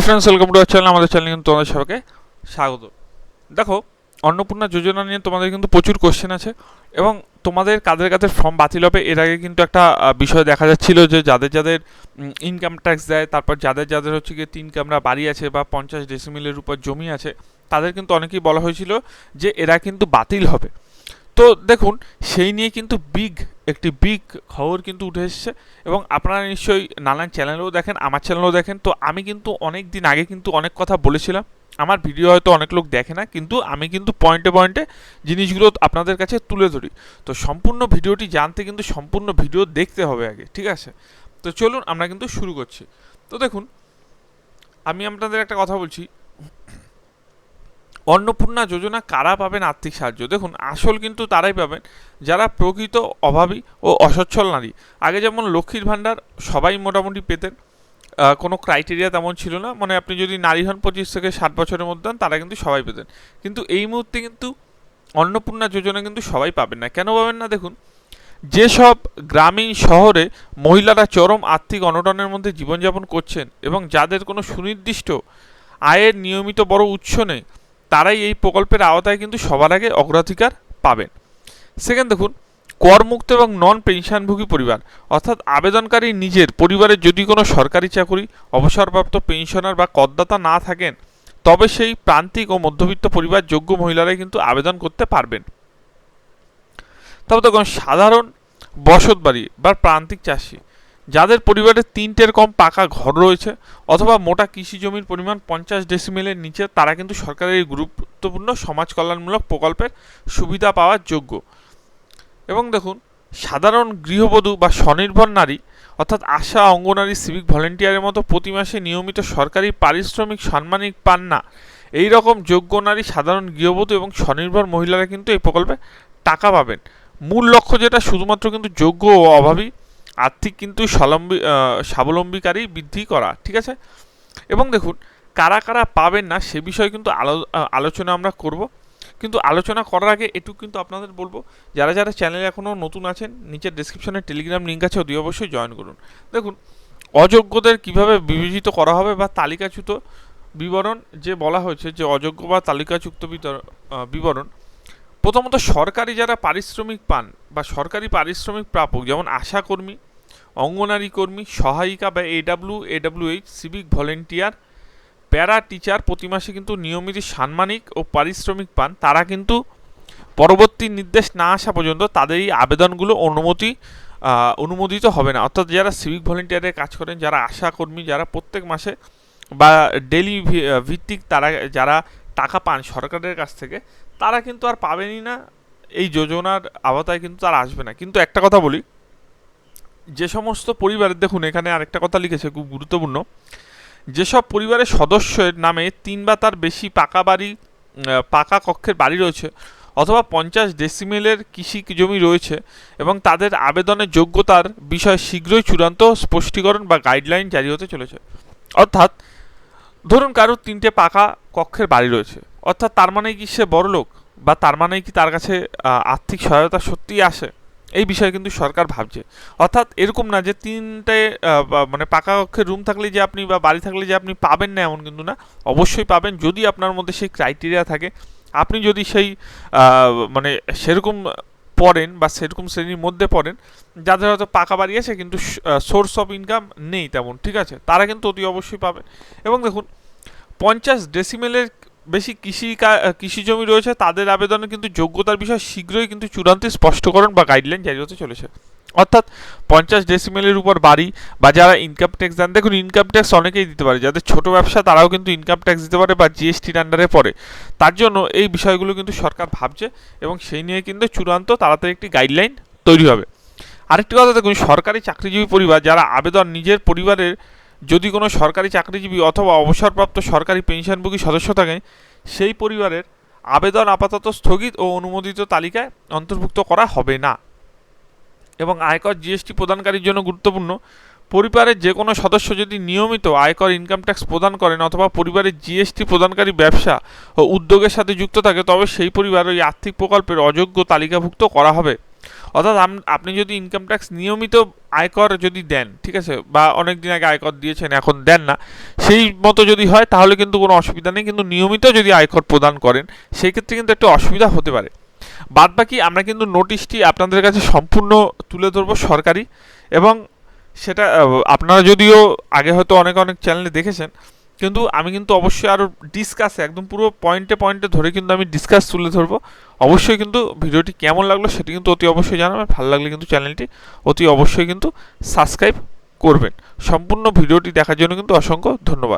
Friends, welcome to our channel. আমাদের চ্যানেলে কিন্তু তোমাদের সবাইকে স্বাগত। দেখো, অন্নপূর্ণা যোজনা নিয়ে তোমাদের কিন্তু প্রচুর কোশ্চেন আছে এবং তোমাদের কাদের কাদের ফর্ম বাতিল হবে এর আগে কিন্তু একটা বিষয় দেখা যাচ্ছিল যে যাদের যাদের ইনকাম ট্যাক্স দেয়, তারপর যাদের যাদের হচ্ছে গিয়ে 3 কামরা বাড়ি আছে বা 50 ডেসিমিলের উপর জমি আছে, তাদের কিন্তু অনেকেই বলা হয়েছিল যে এরা কিন্তু বাতিল হবে। তো দেখুন, সেই নিয়ে কিন্তু একটি বিগ খবর কিন্তু উঠে এসেছে এবং আপনারা নিশ্চয়ই নানান চ্যানেলেও দেখেন, আমার চ্যানেলেও দেখেন। তো আমি কিন্তু অনেক দিন আগে কিন্তু অনেক কথা বলেছিলাম। আমার ভিডিও হয়তো অনেক লোক দেখে না, কিন্তু আমি কিন্তু পয়েন্টে পয়েন্টে জিনিসগুলো আপনাদের কাছে তুলে ধরি। তো সম্পূর্ণ ভিডিওটি জানতে কিন্তু সম্পূর্ণ ভিডিও দেখতে হবে আগে, ঠিক আছে? তো চলুন আমরা কিন্তু শুরু করছি। তো দেখুন, আমি আপনাদের একটা কথা বলছি, অন্নপূর্ণা যোজনা কারা পাবেন আর্থিক সাহায্য? দেখুন, আসল কিন্তু তারাই পাবেন যারা প্রকৃত অভাবী ও অসচ্ছল নারী। আগে যেমন লক্ষ্মীর ভাণ্ডার সবাই মোটামুটি পেতেন, কোনো ক্রাইটেরিয়া তেমন ছিল না, মানে আপনি যদি নারী হন 25 থেকে 60 বছরের মধ্যে হন তারা কিন্তু সবাই পেতেন। কিন্তু এই মুহূর্তে কিন্তু অন্নপূর্ণা যোজনা কিন্তু সবাই পাবেন না। কেন পাবেন না? দেখুন, যেসব গ্রামীণ শহরে মহিলারা চরম আর্থিক অনটনের মধ্যে জীবনযাপন করছেন এবং যাদের কোনো সুনির্দিষ্ট আয়ের নিয়মিত বড় উৎস নেই, তারাই এই প্রকল্পের আওতায় কিন্তু সবার আগে অগ্রাধিকার পাবেন। সেকেন্ড, দেখুন, করমুক্ত এবং নন পেনশনভোগী পরিবার, অর্থাৎ আবেদনকারী নিজের পরিবারের যদি কোনো সরকারি চাকুরি, অবসরপ্রাপ্ত পেনশনার বা করদাতা না থাকেন, তবে সেই প্রান্তিক ও মধ্যবিত্ত পরিবার যোগ্য মহিলারাই কিন্তু আবেদন করতে পারবেন। তবে দেখুন, সাধারণ বসতবাড়ি বা প্রান্তিক চাষি যাদের পরিবারে 3টের কম পাকা ঘর রয়েছে অথবা মোটা কৃষি জমির পরিমাণ 50 ডেসিমেলের নিচে, তারা কিন্তু সরকারের এই গুরুত্বপূর্ণ সমাজ কল্যাণমূলক প্রকল্পের সুবিধা পাওয়ার যোগ্য। এবং দেখুন, সাধারণ গৃহবধূ বা স্বনির্ভর নারী, অর্থাৎ আশা, অঙ্গনারী, সিভিক ভলেন্টিয়ারের মতো প্রতি মাসে নিয়মিত সরকারি পারিশ্রমিক সম্মানিক পান না, এই রকম যোগ্য নারী, সাধারণ গৃহবধূ এবং স্বনির্ভর মহিলারা কিন্তু এই প্রকল্পে টাকা পাবেন। মূল লক্ষ্য যেটা, শুধুমাত্র কিন্তু যোগ্য ও অভাবী আর্থিক কিন্তু স্বাবলম্বীকারী বৃদ্ধি করা, ঠিক আছে? এবং দেখুন, কারা কারা পাবেন না সে বিষয়ে কিন্তু আলোচনা আমরা করব। কিন্তু আলোচনা করার আগে এটুকু কিন্তু আপনাদের বলবো, যারা যারা চ্যানেলে এখনও নতুন আছেন, নিচের ডেসক্রিপশনে টেলিগ্রাম লিঙ্ক আছে, অতি অবশ্যই জয়েন করুন। দেখুন, অযোগ্যদের কিভাবে বিবেচিত করা হবে বা তালিকাচ্যুত বিবরণ যে বলা হয়েছে, যে অযোগ্য বা তালিকাযুক্ত বিবরণ, প্রথমত সরকারি যারা পারিশ্রমিক পান বা সরকারি পারিশ্রমিক প্রাপক, যেমন আশাকর্মী, অঙ্গনারী কর্মী, সহায়িকা বা এডাব্লিউএইচ, সিভিক ভলেন্টিয়ার, প্যারা টিচার প্রতি মাসে কিন্তু নিয়মিত সাম্মানিক ও পারিশ্রমিক পান, তারা কিন্তু পরবর্তী নির্দেশ না আসা পর্যন্ত তাদের এই আবেদনগুলো অনুমোদিত হবে না। অর্থাৎ যারা সিভিক ভলেন্টিয়ারে কাজ করেন, যারা আশাকর্মী, যারা প্রত্যেক মাসে বা ডেলি ভিত্তিক তারা যারা টাকা পান সরকারের কাছ থেকে, তারা কিন্তু আর পাবেনই না, এই যোজনার আওতায় কিন্তু তারা আসবে না। কিন্তু একটা কথা বলি, যে সমস্ত পরিবারের, দেখুন এখানে আরেকটা কথা লিখেছে খুব গুরুত্বপূর্ণ, যেসব পরিবারের সদস্যের নামে 3 বা তার বেশি পাকা কক্ষের বাড়ি রয়েছে অথবা 50 ডেসিমেলের কৃষি জমি রয়েছে এবং তাদের আবেদনের যোগ্যতার বিষয়ে শীঘ্রই চূড়ান্ত স্পষ্টীকরণ বা গাইডলাইন জারি হতে চলেছে। অর্থাৎ ধরুন কারোর 3টে পাকা কক্ষের বাড়ি রয়েছে, অর্থাৎ তার মানে কি সে বড়লোক, বা তার মানে কি তার কাছে আর্থিক সহায়তা সত্যিই আসে, এই বিষয়ে কিন্তু সরকার ভাবছে। অর্থাৎ এরকম না যে 3টে মানে পাকা কক্ষের রুম থাকলে যে আপনি বা বাড়ি থাকলে যে আপনি পাবেন না, এমন কিন্তু না, অবশ্যই পাবেন যদি আপনার মধ্যে সেই ক্রাইটেরিয়া থাকে, আপনি যদি সেই মানে সেরকম পড়েন বা সেরকম শ্রেণীর মধ্যে পড়েন যাদের হয়তো পাকা বাড়ি আছে কিন্তু সোর্স অফ ইনকাম নেই তেমন, ঠিক আছে, তারা কিন্তু অতি অবশ্যই পাবেন। এবং দেখুন, 50 ডেসিমেলের বেশি কৃষি জমি রয়েছে, তাদের আবেদনে কিন্তু যোগ্যতার বিষয়ে শীঘ্রই কিন্তু চূড়ান্ত স্পষ্টকরণ বা গাইডলাইন জারি হতে চলেছে। অর্থাৎ 50 ডেসিমেলের উপর বাড়ি বা যারা ইনকাম ট্যাক্স দেন, দেখুন ইনকাম ট্যাক্স অনেকেই দিতে পারে, যাদের ছোট ব্যবসা তারাও কিন্তু ইনকাম ট্যাক্স দিতে পারে বা জিএসটির আন্ডারে পড়ে, তার জন্য এই বিষয়গুলো কিন্তু সরকার ভাবছে এবং সেই নিয়ে কিন্তু চূড়ান্ত তাড়াতাড়ি একটি গাইডলাইন তৈরি হবে। আরেকটি কথা, দেখুন, সরকারি চাকরিজীবী পরিবার যারা আবেদন নিজের পরিবারের যদি কোনো সরকারি চাকরিজীবী অথবা অবসরপ্রাপ্ত সরকারি পেনশনভোগী সদস্য থাকে, সেই পরিবারের আবেদন আপাতত স্থগিত ও অনুমোদিত তালিকায় অন্তর্ভুক্ত করা হবে না। এবং আয়কর জিএসটি প্রদানকারীর জন্য গুরুত্বপূর্ণ, পরিবারের যে কোনো সদস্য যদি নিয়মিত আয়কর ইনকাম ট্যাক্স প্রদান করেন অথবা পরিবারের জিএসটি প্রদানকারী ব্যবসা ও উদ্যোগের সাথে যুক্ত থাকে, তবে সেই পরিবার ওই আর্থিক প্রকল্পের অযোগ্য তালিকাভুক্ত করা হবে। অর্থাৎ আপনি যদি ইনকাম ট্যাক্স নিয়মিত আয়কর যদি দেন, ঠিক আছে, বা অনেক দিন আগে আয়কর দিয়েছেন এখন দেন না, সেই মতো যদি হয় তাহলে কিন্তু কোনো অসুবিধা নেই। কিন্তু নিয়মিত যদি আয়কর প্রদান করেন সেই ক্ষেত্রে কিন্তু একটু অসুবিধা হতে পারে। বাদ বাকি আমরা কিন্তু নোটিশটি আপনাদের কাছে সম্পূর্ণ তুলে ধরবো সরকারি, এবং সেটা আপনারা যদিও আগে হয়তো অনেক অনেক চ্যানেলে দেখেছেন, কিন্তু আমি কিন্তু অবশ্যই আরও ডিসকাসে একদম পুরো পয়েন্টে পয়েন্টে ধরে কিন্তু আমি ডিসকাস তুলে ধরবো। অবশ্যই কিন্তু ভিডিওটি কেমন লাগলো সেটি কিন্তু অতি অবশ্যই জানাবেন। ভালো লাগলে কিন্তু চ্যানেলটি অতি অবশ্যই কিন্তু সাবস্ক্রাইব করবেন। সম্পূর্ণ ভিডিওটি দেখার জন্য কিন্তু অসংখ্য ধন্যবাদ।